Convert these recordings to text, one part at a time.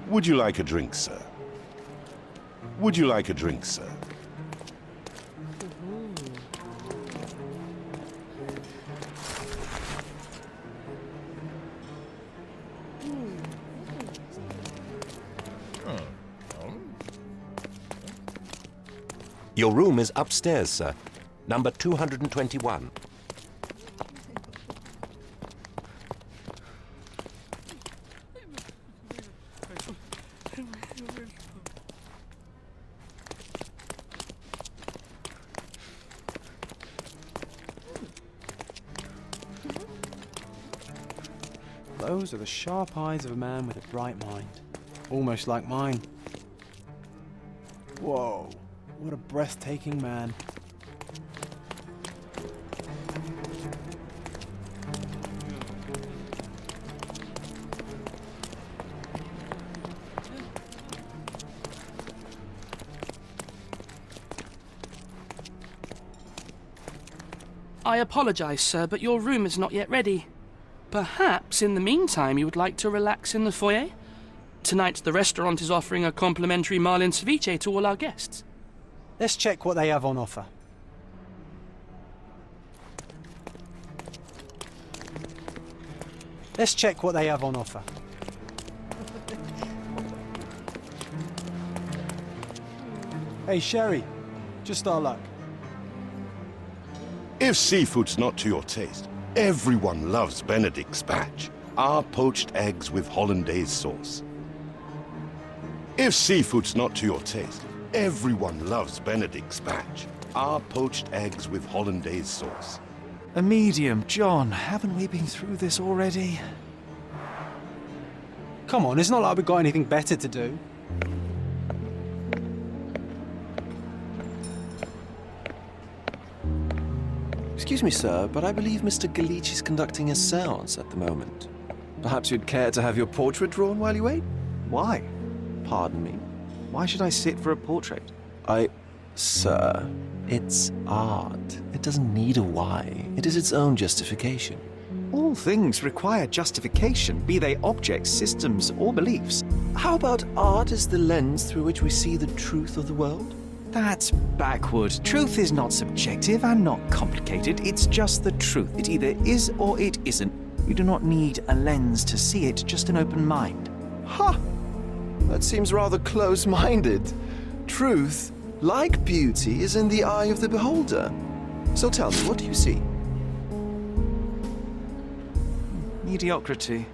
Would you like a drink, sir? Would you like a drink, sir? Your room is upstairs, sir. Number 221. Those are the sharp eyes of a man with a bright mind. Almost like mine. Whoa, what a breathtaking man. I apologize, sir, but your room is not yet ready. Perhaps, in the meantime, you would like to relax in the foyer? Tonight, the restaurant is offering a complimentary marlin ceviche to all our guests. Let's check what they have on offer. Let's check what they have on offer. Hey, Sherry, just our luck. If seafood's not to your taste, everyone loves Benedict's batch, our poached eggs with hollandaise sauce. If seafood's not to your taste, everyone loves Benedict's batch, our poached eggs with hollandaise sauce. A medium, John. Haven't we been through this already? Come on, it's not like we've got anything better to do. Excuse me, sir, but I believe Mr. Galich is conducting a séance at the moment. Perhaps you'd care to have your portrait drawn while you wait? Why? Pardon me? Why should I sit for a portrait? Sir, it's art. It doesn't need a why. It is its own justification. All things require justification, be they objects, systems, or beliefs. How about art as the lens through which we see the truth of the world? That's backward. Truth is not subjective and not complicated. It's just the truth. It either is or it isn't. You do not need a lens to see it, just an open mind. Ha! That seems rather close-minded. Truth, like beauty, is in the eye of the beholder. So tell me, what do you see? Mediocrity.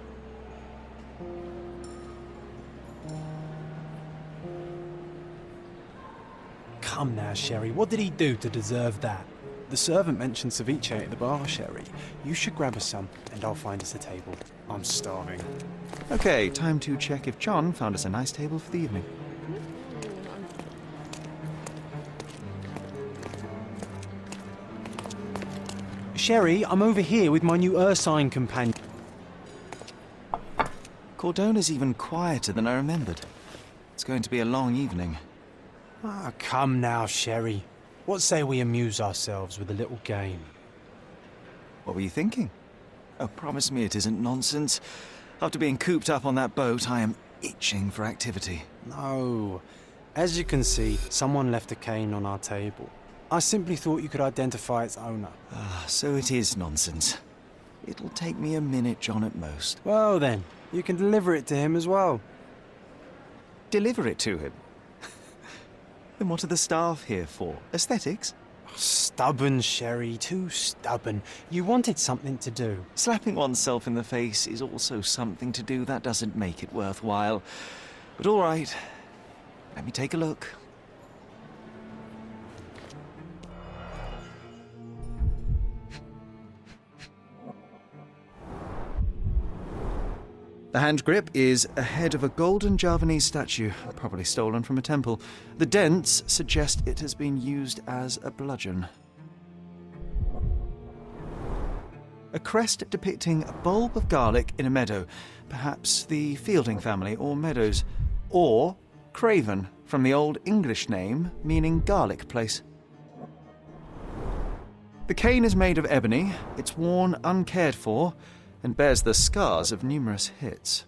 Come now, Sherry, what did he do to deserve that? The servant mentioned ceviche at the bar, Sherry. You should grab us some, and I'll find us a table. I'm starving. Okay, time to check if John found us a nice table for the evening. Sherry, I'm over here with my new Ursine companion. Cordona's even quieter than I remembered. It's going to be a long evening. Ah, come now, Sherry. What say we amuse ourselves with a little game? What were you thinking? Oh, promise me it isn't nonsense. After being cooped up on that boat, I am itching for activity. No. As you can see, someone left a cane on our table. I simply thought you could identify its owner. Ah, so it is nonsense. It'll take me a minute, John, at most. Well then, you can deliver it to him as well. Deliver it to him? Then what are the staff here for? Aesthetics? Stubborn, Sherry, too stubborn. You wanted something to do. Slapping oneself in the face is also something to do. That doesn't make it worthwhile. But all right, let me take a look. The hand grip is a head of a golden Javanese statue, probably stolen from a temple. The dents suggest it has been used as a bludgeon. A crest depicting a bulb of garlic in a meadow, perhaps the Fielding family or Meadows, or Craven, from the Old English name meaning garlic place. The cane is made of ebony, it's worn uncared for, and bears the scars of numerous hits.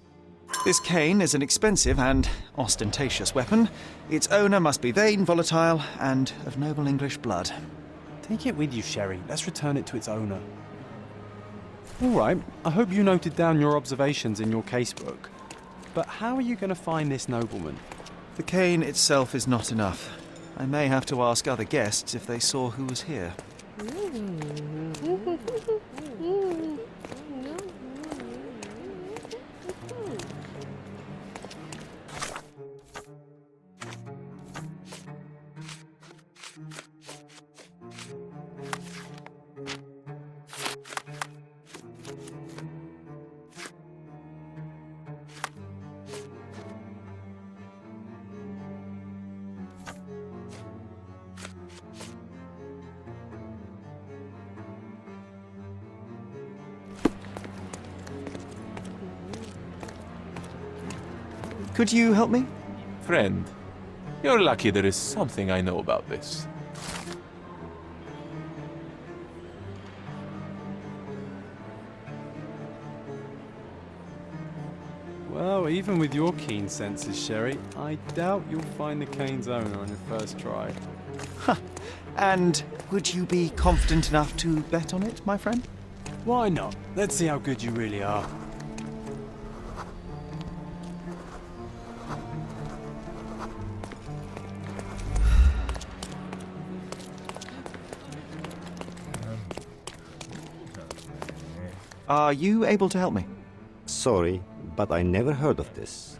This cane is an expensive and ostentatious weapon. Its owner must be vain, volatile, and of noble English blood. Take it with you, Sherry. Let's return it to its owner. All right, I hope you noted down your observations in your casebook. But how are you going to find this nobleman? The cane itself is not enough. I may have to ask other guests if they saw who was here. Could you help me? Friend, you're lucky there is something I know about this. Well, even with your keen senses, Sherry, I doubt you'll find the cane's owner on your first try. And would you be confident enough to bet on it, my friend? Why not? Let's see how good you really are. Are you able to help me? Sorry, but I never heard of this.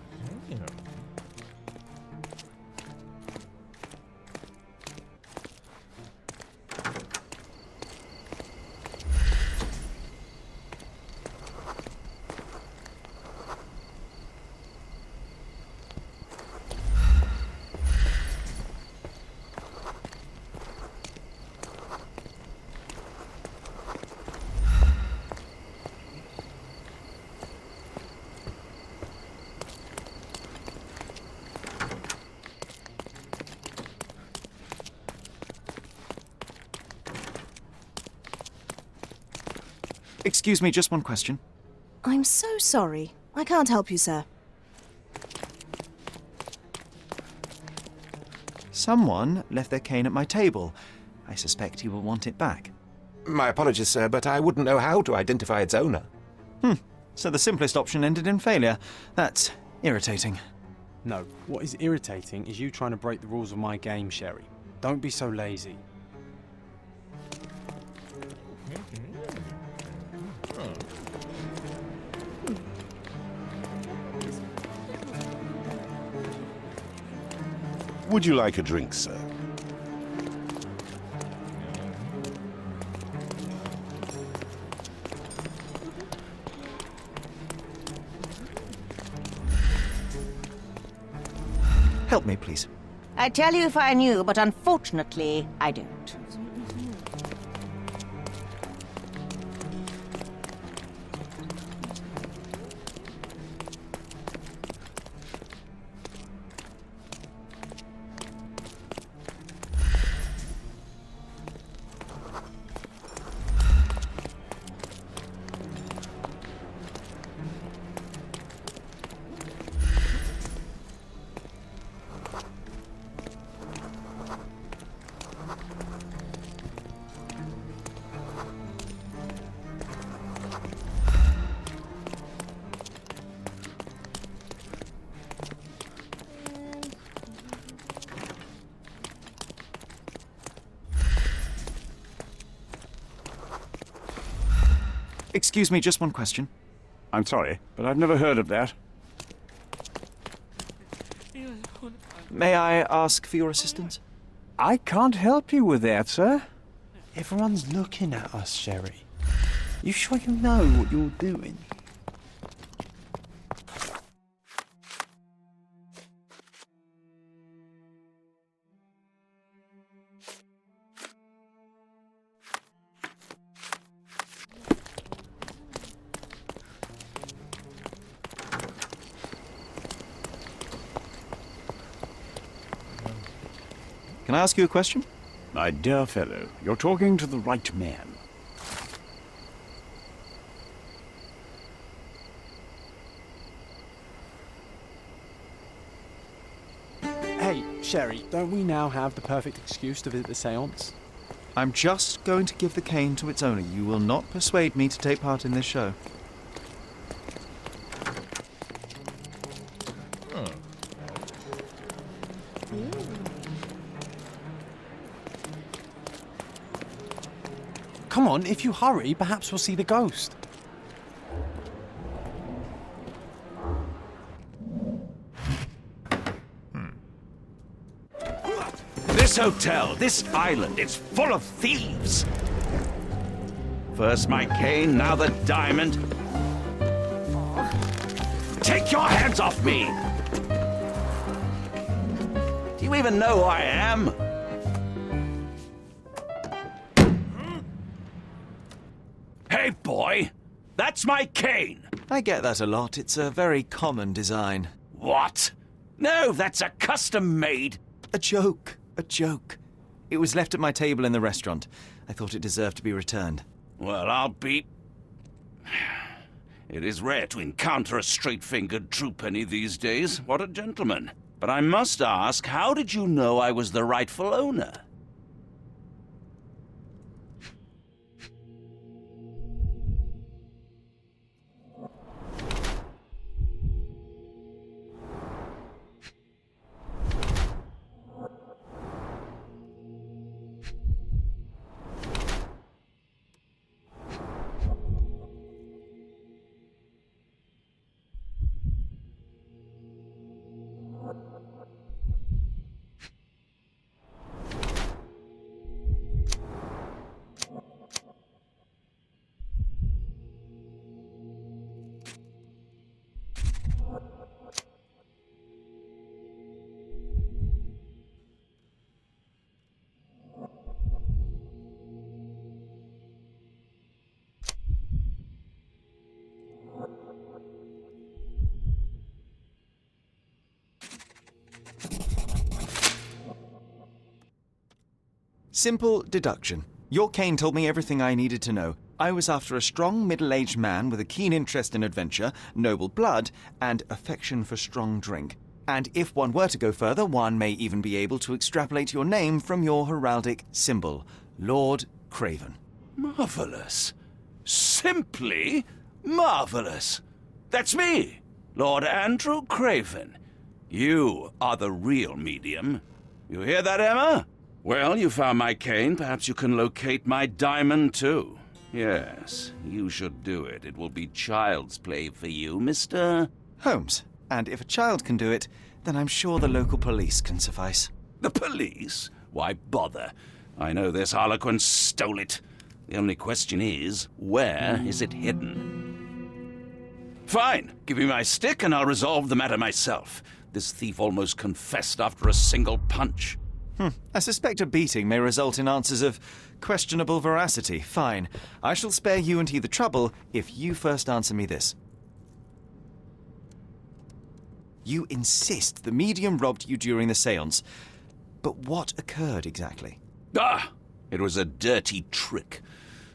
Excuse me, just one question. I'm so sorry. I can't help you, sir. Someone left their cane at my table. I suspect he will want it back. My apologies, sir, but I wouldn't know how to identify its owner. So the simplest option ended in failure. That's irritating. No, what is irritating is you trying to break the rules of my game, Sherry. Don't be so lazy. Would you like a drink, sir? Help me, please. I'd tell you if I knew, but unfortunately, I don't. Excuse me, just one question. I'm sorry, but I've never heard of that. May I ask for your assistance? I can't help you with that, sir. Everyone's looking at us, Sherry. You sure you know what you're doing? Can I ask you a question? My dear fellow, you're talking to the right man. Hey, Sherry, don't we now have the perfect excuse to visit the seance? I'm just going to give the cane to its owner. You will not persuade me to take part in this show. Come on, if you hurry, perhaps we'll see the ghost. This hotel, this island, it's full of thieves. First my cane, now the diamond. Take your hands off me! Do you even know who I am? Hey, boy! That's my cane! I get that a lot. It's a very common design. What? No, that's a custom-made... A joke. A joke. It was left at my table in the restaurant. I thought it deserved to be returned. Well, I'll be... It is rare to encounter a straight-fingered true penny these days. What a gentleman. But I must ask, how did you know I was the rightful owner? Simple deduction. Your cane told me everything I needed to know. I was after a strong, middle-aged man with a keen interest in adventure, noble blood, and affection for strong drink. And if one were to go further, one may even be able to extrapolate your name from your heraldic symbol, Lord Craven. Marvelous. Simply marvelous. That's me, Lord Andrew Craven. You are the real medium. You hear that, Emma? Well, you found my cane. Perhaps you can locate my diamond, too. Yes, you should do it. It will be child's play for you, Mr. Holmes. And if a child can do it, then I'm sure the local police can suffice. The police? Why bother? I know this harlequin stole it. The only question is, where is it hidden? Fine. Give me my stick and I'll resolve the matter myself. This thief almost confessed after a single punch. I suspect a beating may result in answers of questionable veracity. Fine. I shall spare you and he the trouble if you first answer me this. You insist the medium robbed you during the séance. But what occurred exactly? It was a dirty trick.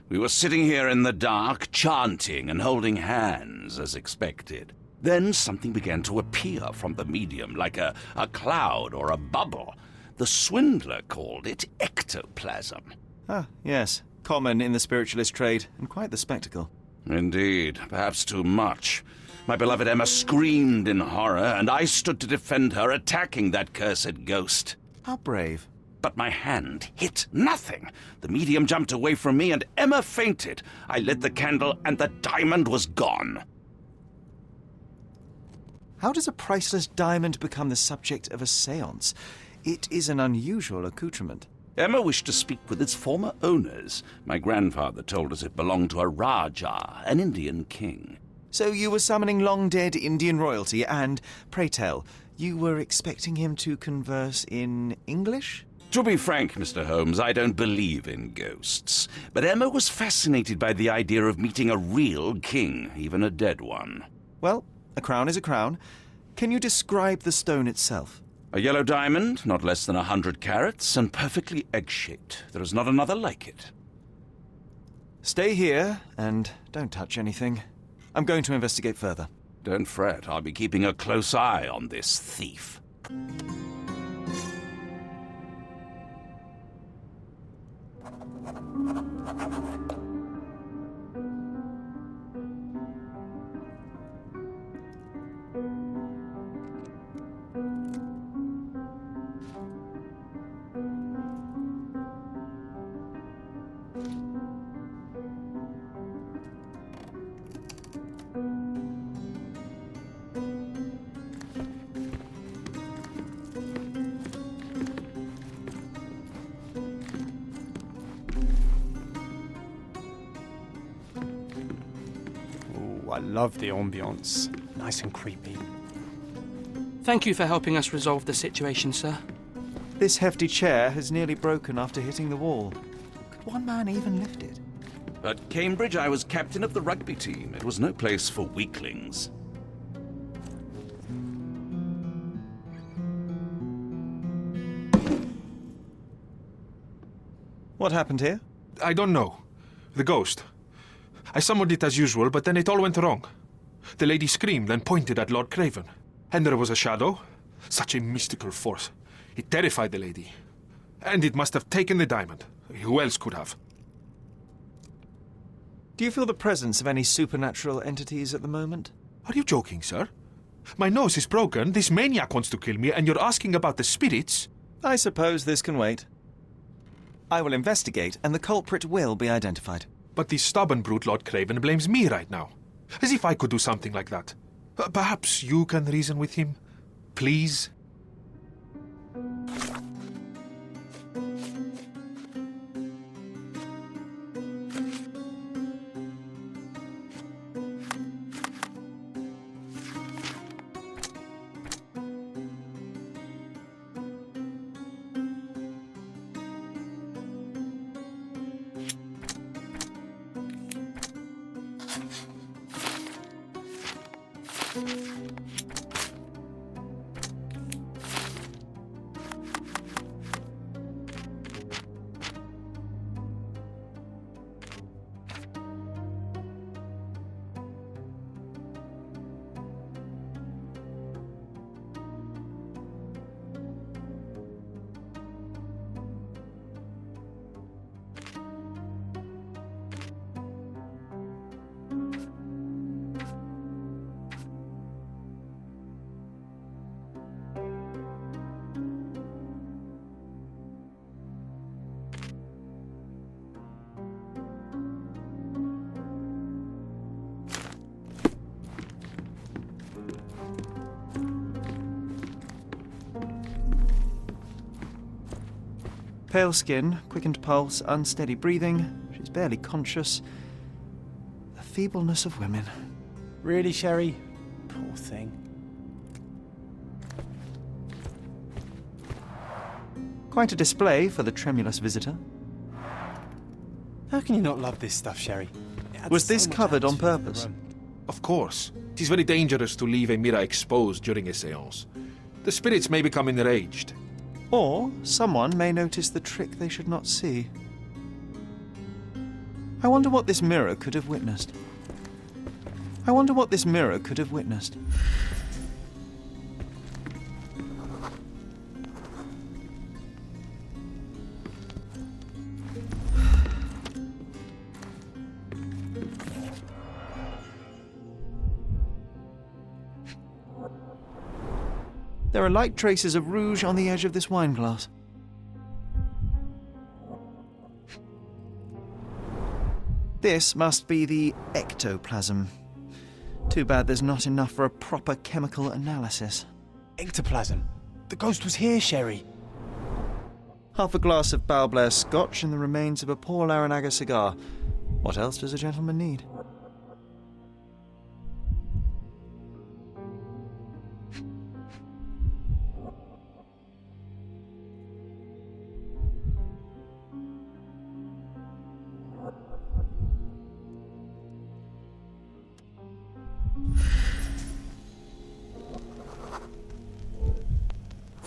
We were sitting here in the dark, chanting and holding hands, as expected. Then something began to appear from the medium, like a cloud or a bubble. The swindler called it ectoplasm. Ah, yes. Common in the spiritualist trade, and quite the spectacle. Indeed, perhaps too much. My beloved Emma screamed in horror, and I stood to defend her, attacking that cursed ghost. How brave. But my hand hit nothing. The medium jumped away from me, and Emma fainted. I lit the candle, and the diamond was gone. How does a priceless diamond become the subject of a séance? It is an unusual accoutrement. Emma wished to speak with its former owners. My grandfather told us it belonged to a Rajah, an Indian king. So you were summoning long-dead Indian royalty, and, pray tell, you were expecting him to converse in English? To be frank, Mr. Holmes, I don't believe in ghosts. But Emma was fascinated by the idea of meeting a real king, even a dead one. Well, a crown is a crown. Can you describe the stone itself? A yellow diamond, not less than 100 carats, and perfectly egg-shaped. There is not another like it. Stay here, and don't touch anything. I'm going to investigate further. Don't fret, I'll be keeping a close eye on this thief. Ooh, I love the ambience. Nice and creepy. Thank you for helping us resolve the situation, sir. This hefty chair has nearly broken after hitting the wall. Could one man even lift it? At Cambridge, I was captain of the rugby team. It was no place for weaklings. What happened here? I don't know. The ghost. I summoned it as usual, but then it all went wrong. The lady screamed and pointed at Lord Craven. And there was a shadow. Such a mystical force. It terrified the lady. And it must have taken the diamond. Who else could have? Do you feel the presence of any supernatural entities at the moment? Are you joking, sir? My nose is broken, this maniac wants to kill me, and you're asking about the spirits? I suppose this can wait. I will investigate, and the culprit will be identified. But the stubborn brute Lord Craven blames me right now. As if I could do something like that. Perhaps you can reason with him? Please? Pale skin, quickened pulse, unsteady breathing. She's barely conscious. The feebleness of women. Really, Sherry? Poor thing. Quite a display for the tremulous visitor. How can you not love this stuff, Sherry? It adds Was this so much covered on atmosphere to the purpose? room. Of course. It is very dangerous to leave a mirror exposed during a séance. The spirits may become enraged. Or someone may notice the trick they should not see. I wonder what this mirror could have witnessed. I wonder what this mirror could have witnessed. There are light traces of rouge on the edge of this wine glass. This must be the ectoplasm. Too bad there's not enough for a proper chemical analysis. Ectoplasm. The ghost was here, Sherry. Half a glass of Balblair scotch and the remains of a Paul Larranaga cigar. What else does a gentleman need?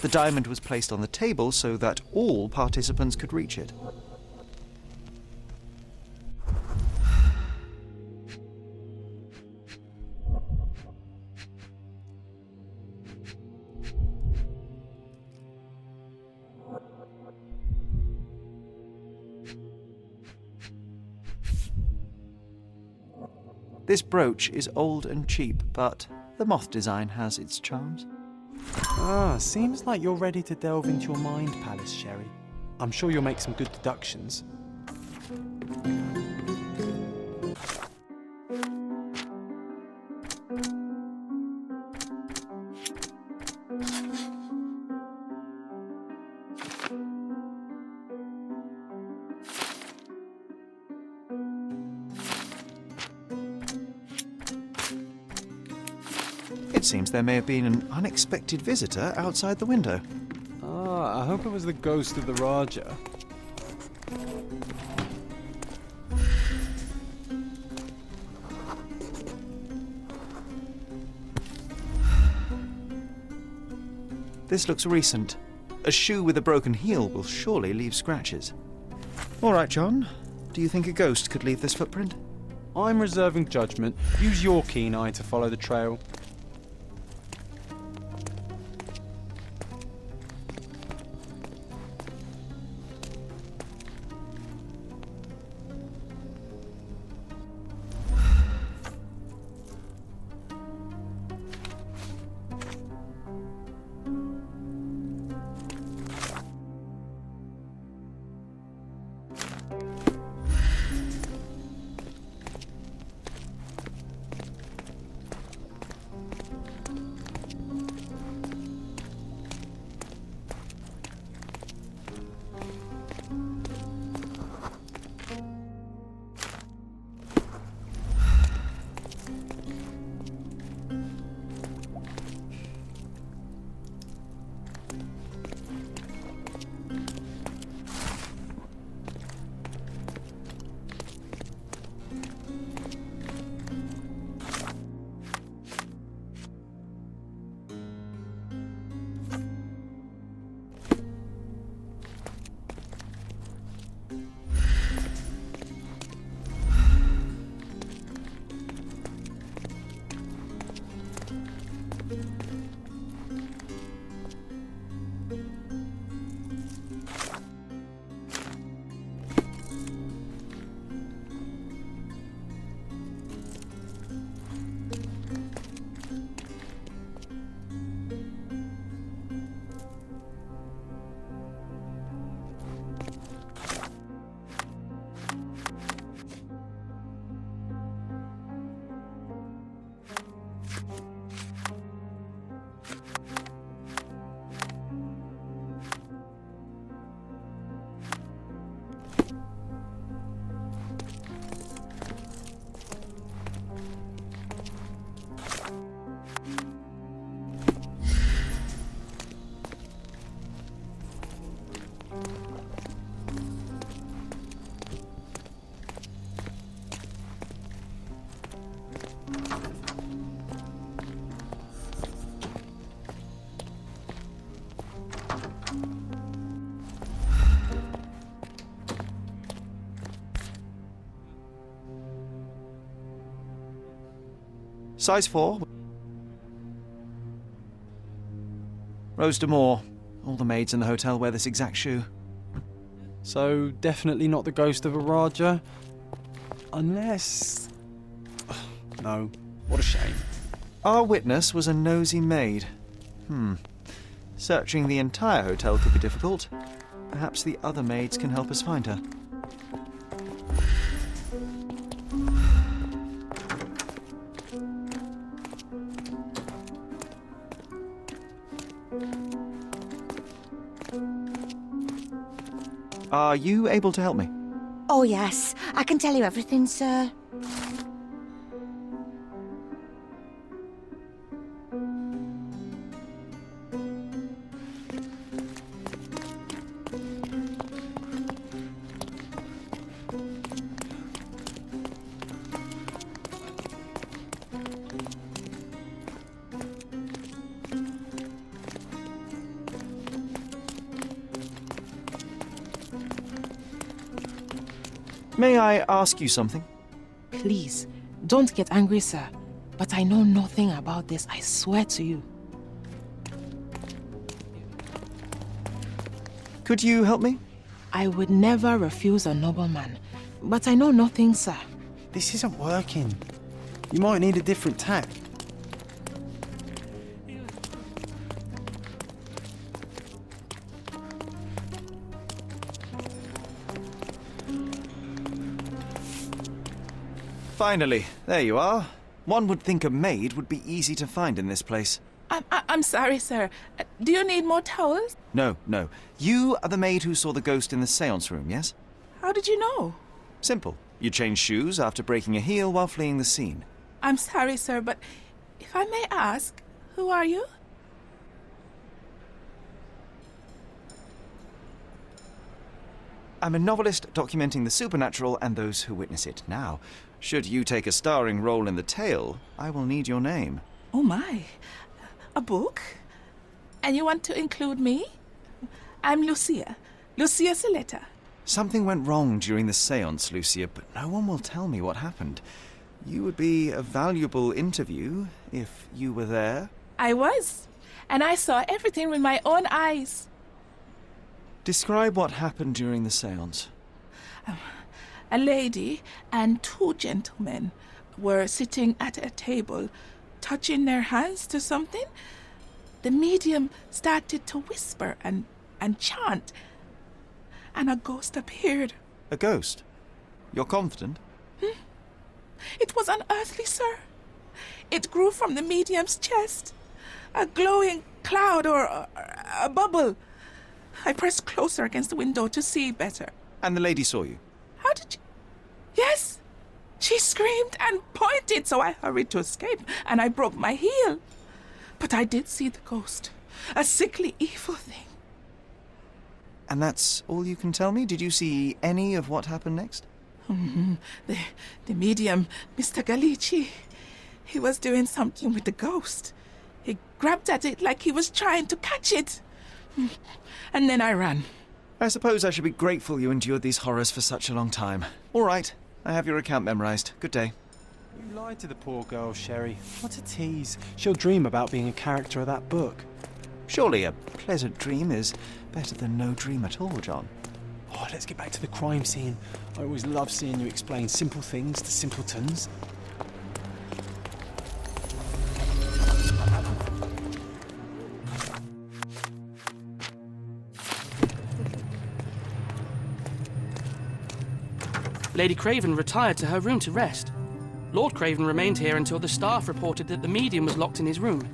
The diamond was placed on the table so that all participants could reach it. This brooch is old and cheap, but the moth design has its charms. Ah, seems like you're ready to delve into your mind palace, Sherry. I'm sure you'll make some good deductions. It seems there may have been an unexpected visitor outside the window. Ah, I hope it was the ghost of the Raja. This looks recent. A shoe with a broken heel will surely leave scratches. All right, John. Do you think a ghost could leave this footprint? I'm reserving judgment. Use your keen eye to follow the trail. Size 4. Rose D'Amour. All the maids in the hotel wear this exact shoe. So, definitely not the ghost of a Raja? Unless... No. What a shame. Our witness was a nosy maid. Searching the entire hotel could be difficult. Perhaps the other maids can help us find her. Are you able to help me? Oh, yes. I can tell you everything, sir. May I ask you something? Please, don't get angry, sir. But I know nothing about this, I swear to you. Could you help me? I would never refuse a nobleman. But I know nothing, sir. This isn't working. You might need a different tack. Finally, there you are. One would think a maid would be easy to find in this place. I'm sorry, sir. Do you need more towels? No, no. You are the maid who saw the ghost in the seance room, yes? How did you know? Simple. You changed shoes after breaking a heel while fleeing the scene. I'm sorry, sir, but if I may ask, who are you? I'm a novelist documenting the supernatural and those who witness it. Now, should you take a starring role in the tale, I will need your name. Oh my. A book? And you want to include me? I'm Lucia. Lucia Saletta. Something went wrong during the seance, Lucia, but no one will tell me what happened. You would be a valuable interview if you were there. I was. And I saw everything with my own eyes. Describe what happened during the seance. A lady and two gentlemen were sitting at a table, touching their hands to something. The medium started to whisper and chant, and a ghost appeared. A ghost? You're confident? It was unearthly, sir. It grew from the medium's chest. A glowing cloud or a bubble. I pressed closer against the window to see better. And the lady saw you? How did you... Yes! She screamed and pointed, so I hurried to escape, and I broke my heel. But I did see the ghost. A sickly, evil thing. And that's all you can tell me? Did you see any of what happened next? The medium, Mr. Galici, he was doing something with the ghost. He grabbed at it like he was trying to catch it. And then I ran. I suppose I should be grateful you endured these horrors for such a long time. All right, I have your account memorized. Good day. You lied to the poor girl, Sherry. What a tease. She'll dream about being a character of that book. Surely a pleasant dream is better than no dream at all, John. Oh, let's get back to the crime scene. I always love seeing you explain simple things to simpletons. Lady Craven retired to her room to rest. Lord Craven remained here until the staff reported that the medium was locked in his room.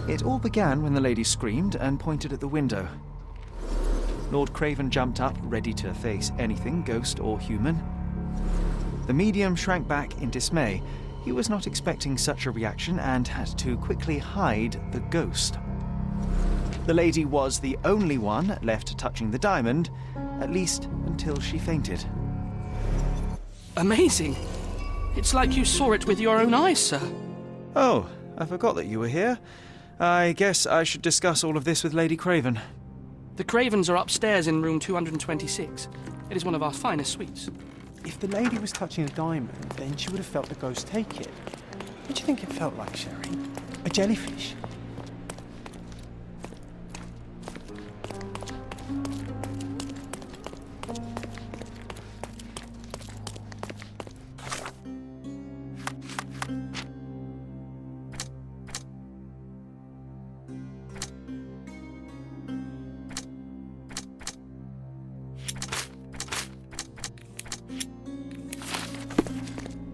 It all began when the lady screamed and pointed at the window. Lord Craven jumped up, ready to face anything, ghost or human. The medium shrank back in dismay. He was not expecting such a reaction and had to quickly hide the ghost. The lady was the only one left touching the diamond, at least until she fainted. Amazing. It's like you saw it with your own eyes, sir. Oh, I forgot that you were here. I guess I should discuss all of this with Lady Craven. The Cravens are upstairs in room 226. It is one of our finest suites. If the lady was touching a diamond, then she would have felt the ghost take it. What do you think it felt like, Sherry? A jellyfish?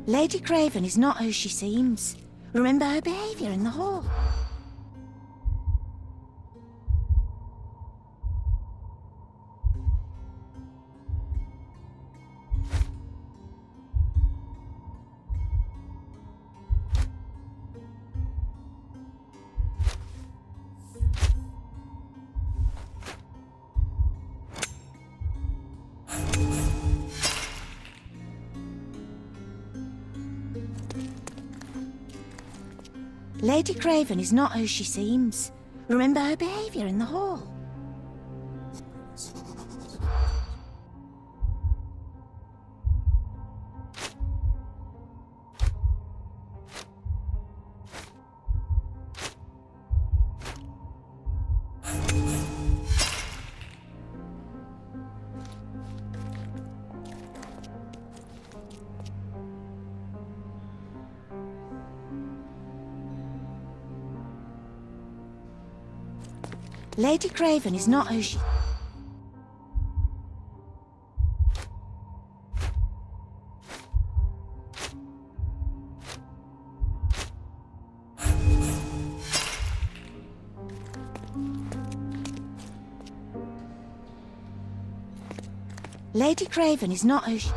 Lady Craven is not who she seems. Remember her behaviour in the hall. Lady Craven is not who she seems. Remember her behaviour in the hall. Lady Craven is not who she... Lady Craven is not who she...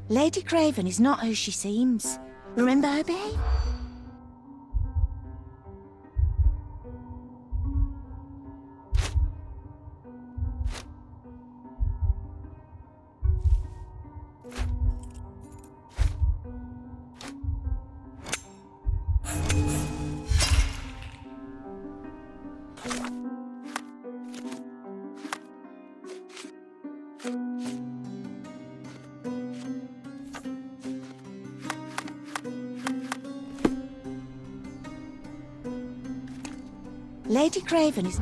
Lady Craven is not who she seems. Remember her behaviour. Lady Craven is...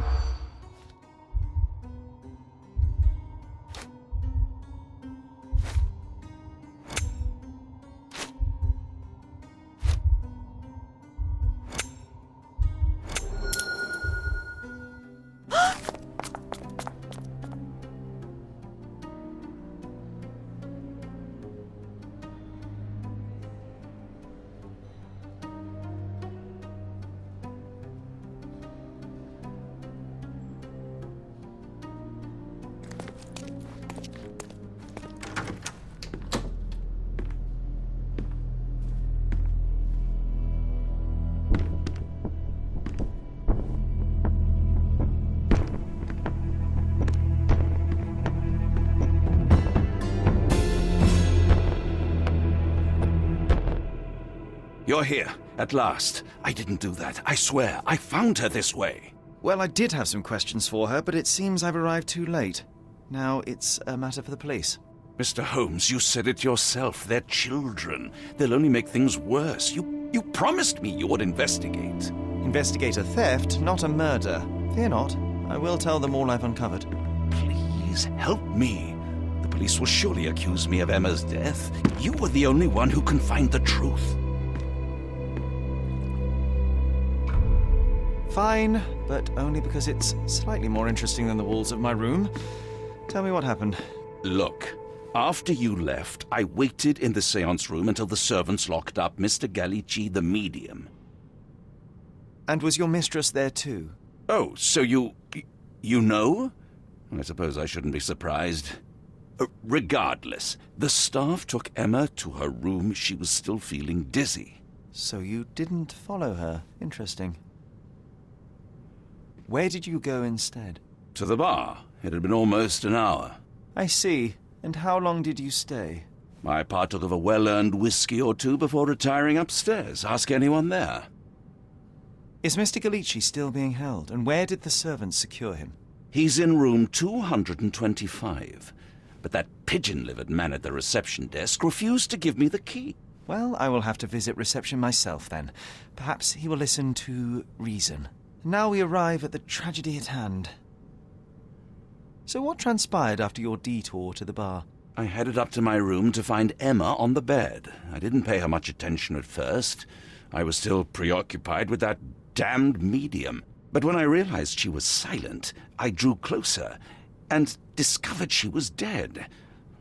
You're here, at last. I didn't do that. I swear, I found her this way. Well, I did have some questions for her, but it seems I've arrived too late. Now it's a matter for the police. Mr. Holmes, you said it yourself. They're children. They'll only make things worse. You promised me you would investigate. Investigate a theft, not a murder. Fear not. I will tell them all I've uncovered. Please, help me. The police will surely accuse me of Emma's death. You were the only one who can find the truth. Fine, but only because it's slightly more interesting than the walls of my room. Tell me what happened. Look, after you left, I waited in the seance room until the servants locked up Mr. Gallici, the medium. And was your mistress there too? Oh, so you know? I suppose I shouldn't be surprised. Regardless, the staff took Emma to her room. She was still feeling dizzy. So you didn't follow her. Interesting. Where did you go instead? To the bar. It had been almost an hour. I see. And how long did you stay? I partook of a well-earned whiskey or two before retiring upstairs. Ask anyone there. Is Mr. Gallici still being held? And where did the servants secure him? He's in room 225. But that pigeon-livered man at the reception desk refused to give me the key. Well, I will have to visit reception myself then. Perhaps he will listen to reason. Now we arrive at the tragedy at hand. So what transpired after your detour to the bar? I headed up to my room to find Emma on the bed. I didn't pay her much attention at first. I was still preoccupied with that damned medium. But when I realized she was silent, I drew closer and discovered she was dead.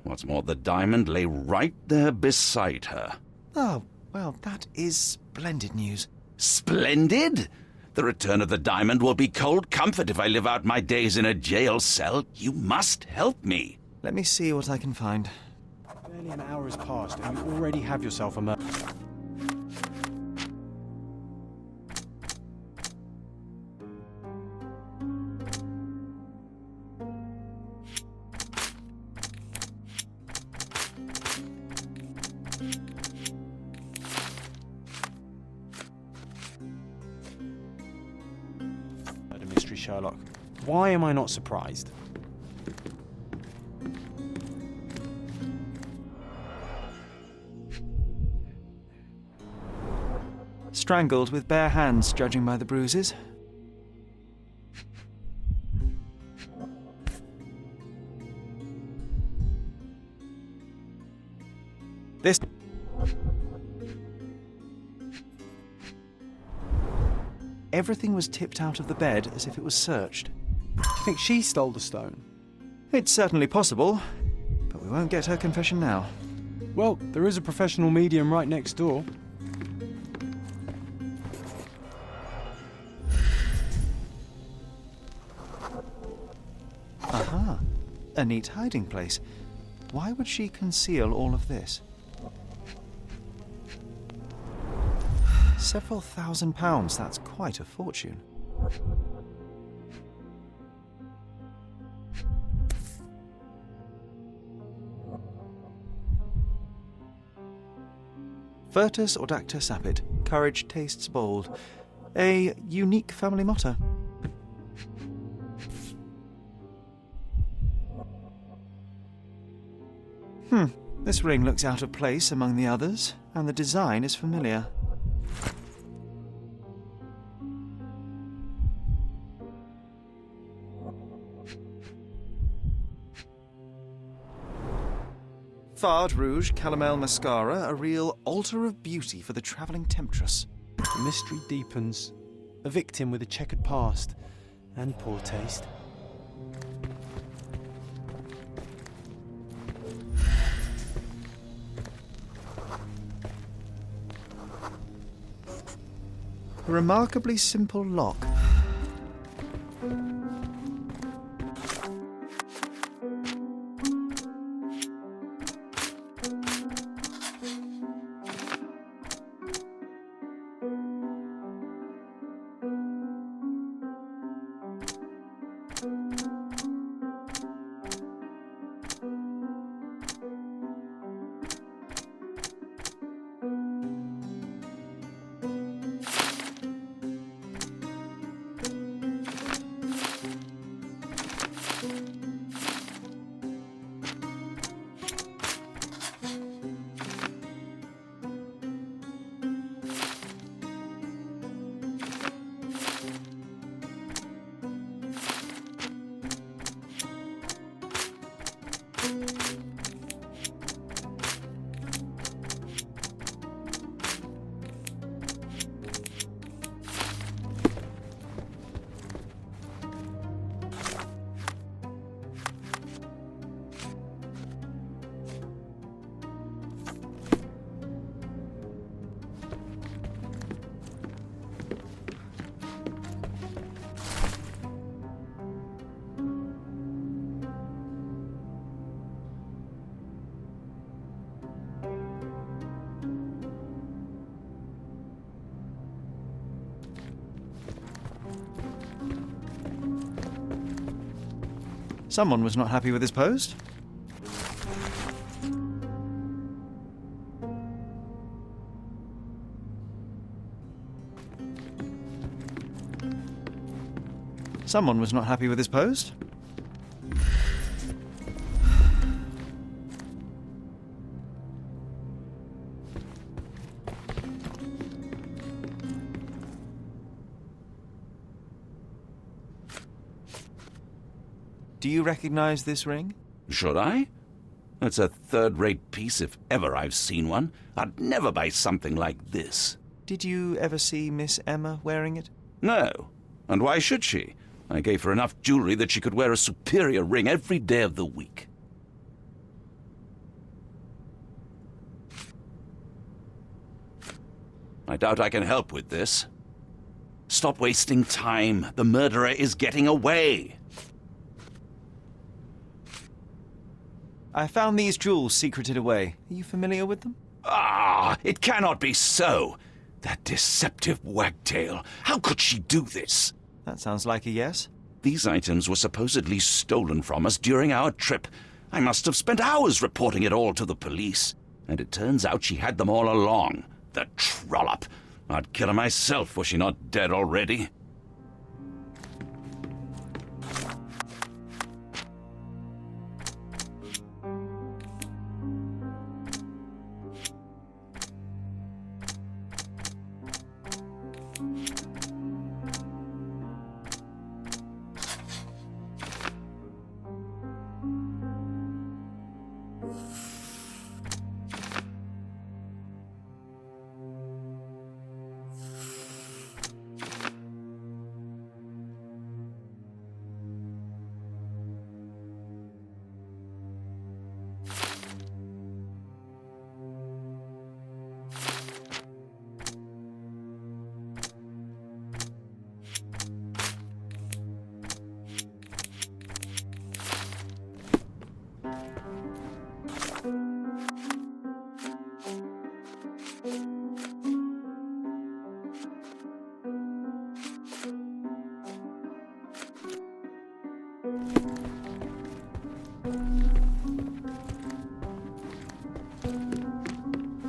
What's more, the diamond lay right there beside her. Oh, well, that is splendid news. Splendid? The return of the diamond will be cold comfort if I live out my days in a jail cell. You must help me. Let me see what I can find. Barely an hour has passed and you already have yourself a murder. Mystery, Sherlock. Why am I not surprised? Strangled with bare hands, judging by the bruises. This... Everything was tipped out of the bed as if it was searched. Do you think she stole the stone? It's certainly possible, but we won't get her confession now. Well, there is a professional medium right next door. Aha, a neat hiding place. Why would she conceal all of this? Several £1,000s, that's quite a fortune. Virtus audacta sapit, courage tastes bold. A unique family motto. This ring looks out of place among the others, and the design is familiar. Fard Rouge Calomel Mascara, a real altar of beauty for the travelling temptress. The mystery deepens. A victim with a checkered past and poor taste. A remarkably simple lock. Someone was not happy with his post. Someone was not happy with his post. Do you recognize this ring? Should I? It's a third-rate piece if ever I've seen one. I'd never buy something like this. Did you ever see Miss Emma wearing it? No. And why should she? I gave her enough jewelry that she could wear a superior ring every day of the week. I doubt I can help with this. Stop wasting time. The murderer is getting away. I found these jewels secreted away. Are you familiar with them? Ah, it cannot be so. That deceptive wagtail. How could she do this? That sounds like a yes. These items were supposedly stolen from us during our trip. I must have spent hours reporting it all to the police. And it turns out she had them all along. The trollop. I'd kill her myself were she not dead already.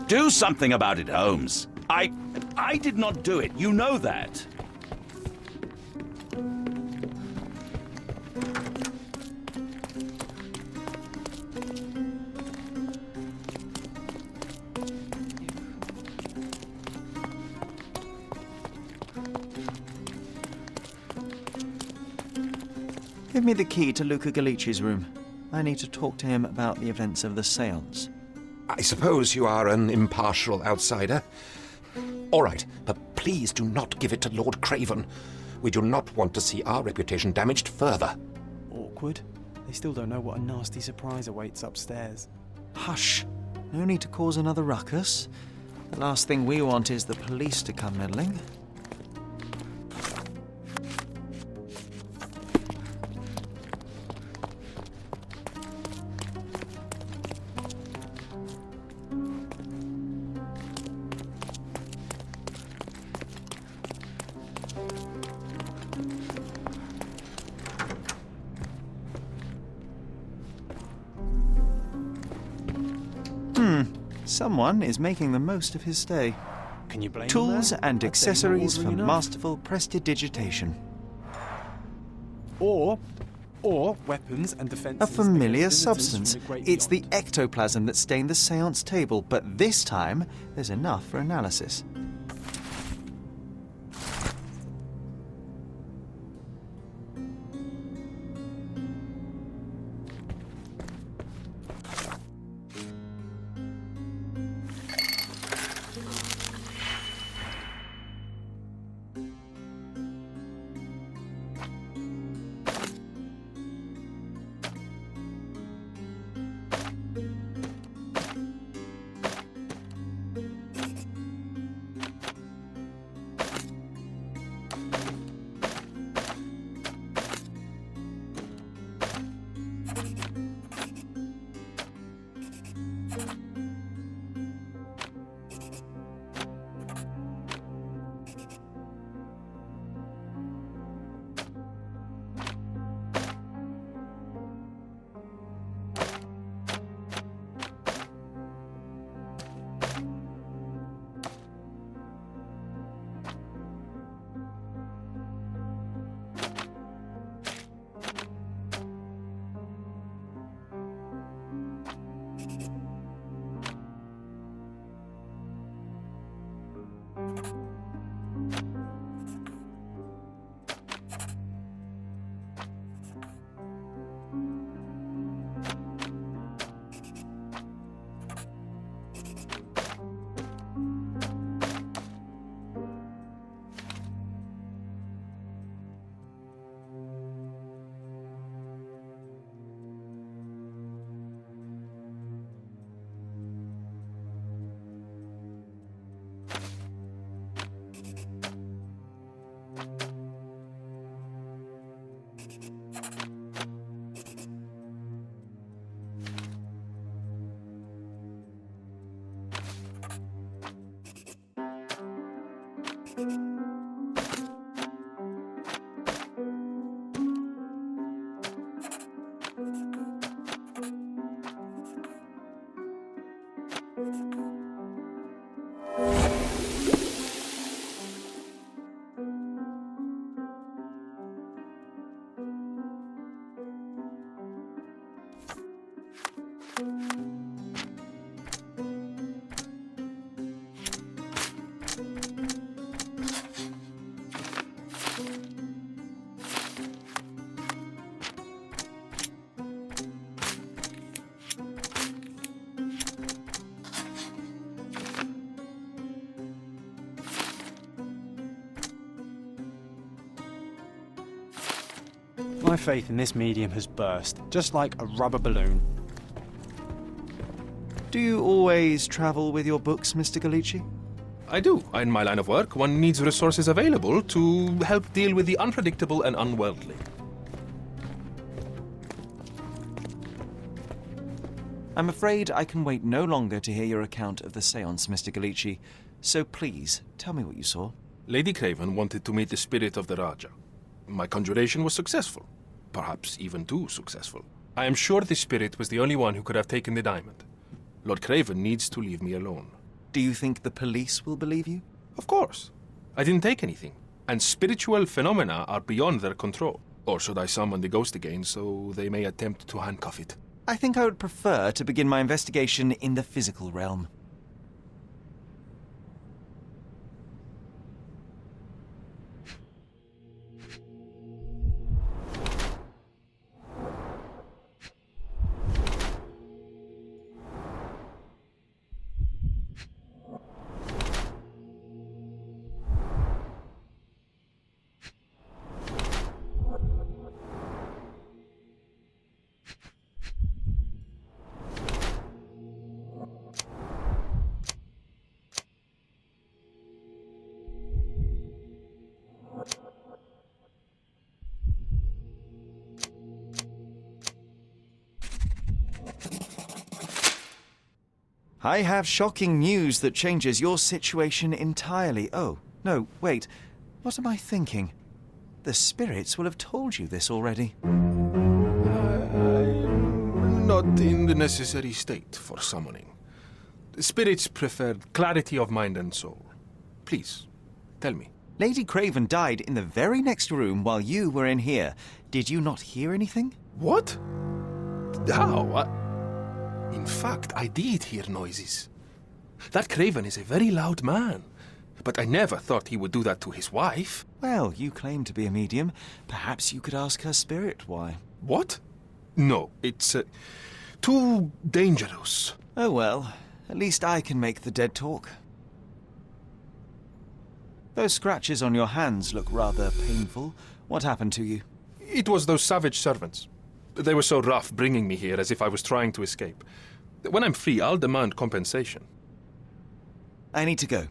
Do something about it, Holmes. I did not do it. You know that. Give me the key to Luca Galici's room. I need to talk to him about the events of the séance. I suppose you are an impartial outsider. All right, but please do not give it to Lord Craven. We do not want to see our reputation damaged further. Awkward. They still don't know what a nasty surprise awaits upstairs. Hush. No need to cause another ruckus. The last thing we want is the police to come meddling. Someone is making the most of his stay. Can you blame Tools them? and I'd say accessories more for than enough. masterful prestidigitation. Or weapons and defenses. A familiar against visitors substance. from the great It's the beyond. ectoplasm that stained the seance table, but this time there's enough for analysis. My faith in this medium has burst, just like a rubber balloon. Do you always travel with your books, Mr. Galici? I do. In my line of work, one needs resources available to help deal with the unpredictable and unworldly. I'm afraid I can wait no longer to hear your account of the séance, Mr. Galici. So please, tell me what you saw. Lady Craven wanted to meet the spirit of the Raja. My conjuration was successful. Perhaps even too successful. I am sure the spirit was the only one who could have taken the diamond. Lord Craven needs to leave me alone. Do you think the police will believe you? Of course. I didn't take anything. And spiritual phenomena are beyond their control. Or should I summon the ghost again so they may attempt to handcuff it? I think I would prefer to begin my investigation in the physical realm. I have shocking news that changes your situation entirely. Oh, no, wait. What am I thinking? The spirits will have told you this already. I'm not in the necessary state for summoning. The spirits preferred clarity of mind and soul. Please, tell me. Lady Craven died in the very next room while you were in here. Did you not hear anything? What? How? In fact, I did hear noises. That Craven is a very loud man. But I never thought he would do that to his wife. Well, you claim to be a medium. Perhaps you could ask her spirit why. What? No, it's too dangerous. Oh well, at least I can make the dead talk. Those scratches on your hands look rather painful. What happened to you? It was those savage servants. They were so rough bringing me here as if I was trying to escape. When I'm free, I'll demand compensation. I need to go.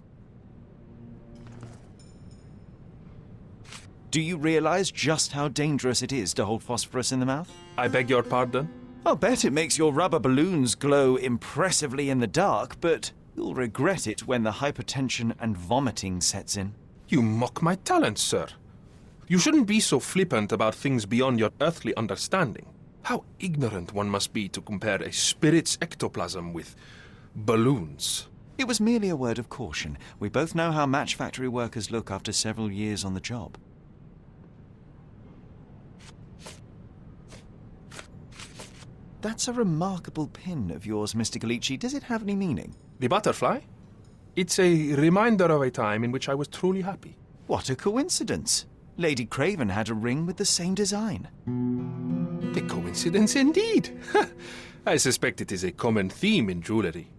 Do you realize just how dangerous it is to hold phosphorus in the mouth? I beg your pardon? I'll bet it makes your rubber balloons glow impressively in the dark, but you'll regret it when the hypertension and vomiting sets in. You mock my talents, sir. You shouldn't be so flippant about things beyond your earthly understanding. How ignorant one must be to compare a spirit's ectoplasm with balloons. It was merely a word of caution. We both know how match factory workers look after several years on the job. That's a remarkable pin of yours, Mr. Galici. Does it have any meaning? The butterfly? It's a reminder of a time in which I was truly happy. What a coincidence. Lady Craven had a ring with the same design. A coincidence indeed. I suspect it is a common theme in jewelry.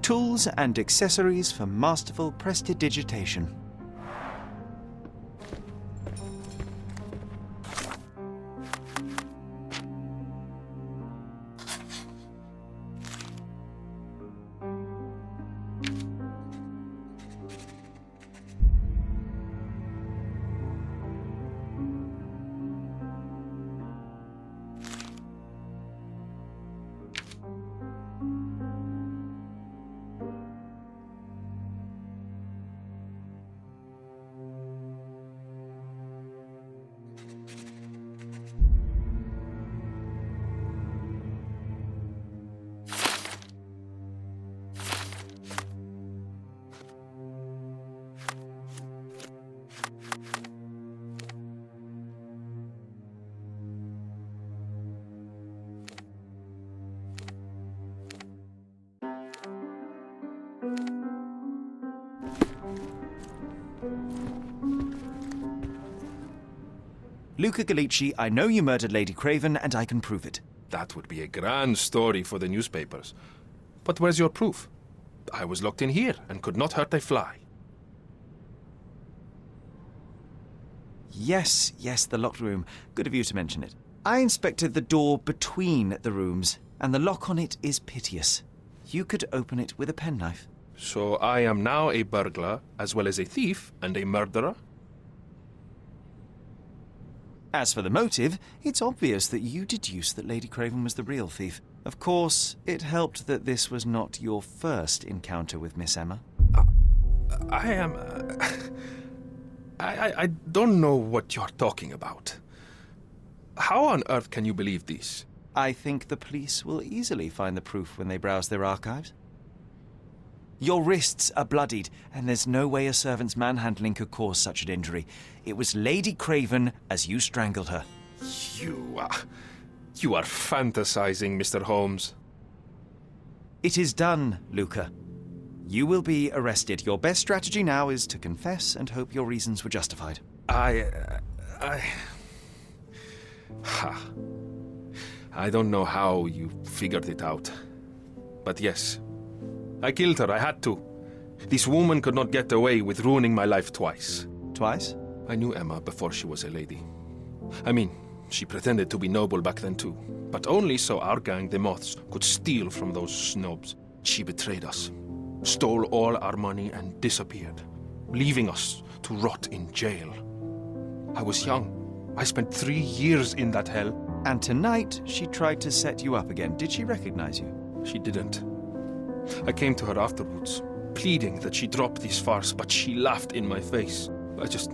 tools and accessories for masterful prestidigitation. Luca Gallici, I know you murdered Lady Craven, and I can prove it. That would be a grand story for the newspapers. But where's your proof? I was locked in here and could not hurt a fly. Yes, the locked room. Good of you to mention it. I inspected the door between the rooms, and the lock on it is piteous. You could open it with a penknife. So I am now a burglar, as well as a thief and a murderer? As for the motive, it's obvious that you deduced that Lady Craven was the real thief. Of course, it helped that this was not your first encounter with Miss Emma. I am... I don't know what you're talking about. How on earth can you believe this? I think the police will easily find the proof when they browse their archives. Your wrists are bloodied, and there's no way a servant's manhandling could cause such an injury. It was Lady Craven as you strangled her. You are fantasizing, Mr. Holmes. It is done, Luca. You will be arrested. Your best strategy now is to confess and hope your reasons were justified. I don't know how you figured it out. But yes, I killed her. I had to. This woman could not get away with ruining my life twice. Twice? I knew Emma before she was a lady. I mean, she pretended to be noble back then too. But only so our gang, the Moths, could steal from those snobs. She betrayed us, stole all our money and disappeared, leaving us to rot in jail. I was young. I spent 3 years in that hell. And tonight, she tried to set you up again. Did she recognize you? She didn't. I came to her afterwards, pleading that she drop this farce, but she laughed in my face. I just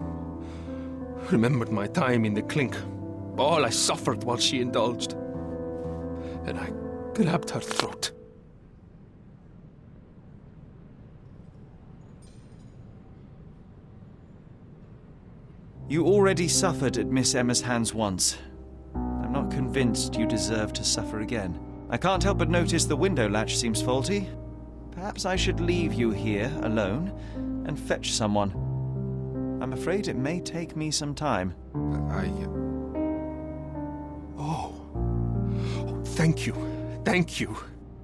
remembered my time in the clink, all I suffered while she indulged. And I grabbed her throat. You already suffered at Miss Emma's hands once. I'm not convinced you deserve to suffer again. I can't help but notice the window latch seems faulty. Perhaps I should leave you here alone and fetch someone. I'm afraid it may take me some time. Thank you. Thank you.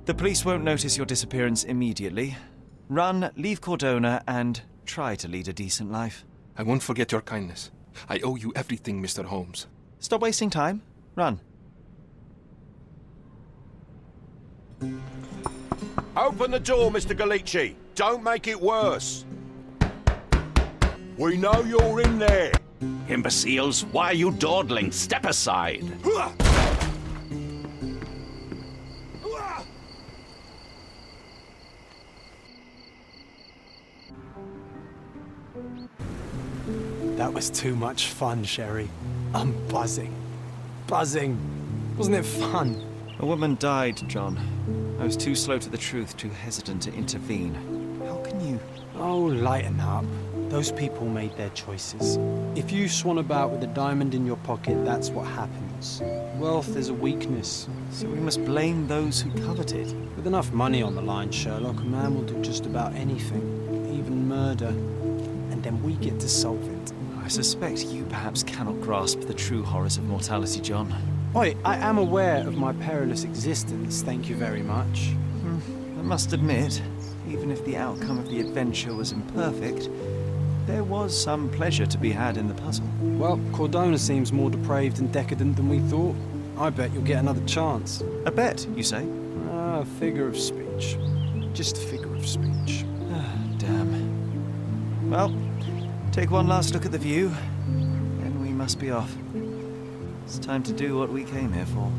The police won't notice your disappearance immediately. Run, leave Cordona, and try to lead a decent life. I won't forget your kindness. I owe you everything, Mr. Holmes. Stop wasting time. Run. Open the door, Mr. Gallici. Don't make it worse. We know you're in there. Imbeciles, why are you dawdling? Step aside. That was too much fun, Sherry. I'm buzzing. Buzzing. Wasn't it fun? A woman died, John. I was too slow to the truth, too hesitant to intervene. How can you... Oh, lighten up. Those people made their choices. If you swan about with a diamond in your pocket, that's what happens. Wealth is a weakness. So we must blame those who covet it. With enough money on the line, Sherlock, a man will do just about anything, even murder. And then we get to solve it. I suspect you perhaps cannot grasp the true horrors of mortality, John. Oi, I am aware of my perilous existence, thank you very much. I must admit, Even if the outcome of the adventure was imperfect, there was some pleasure to be had in the puzzle. Well, Cordona seems more depraved and decadent than we thought. I bet you'll get another chance. A bet, you say? A figure of speech. Just a figure of speech. Ah, damn. Well, take one last look at the view, then we must be off. It's time to do what we came here for.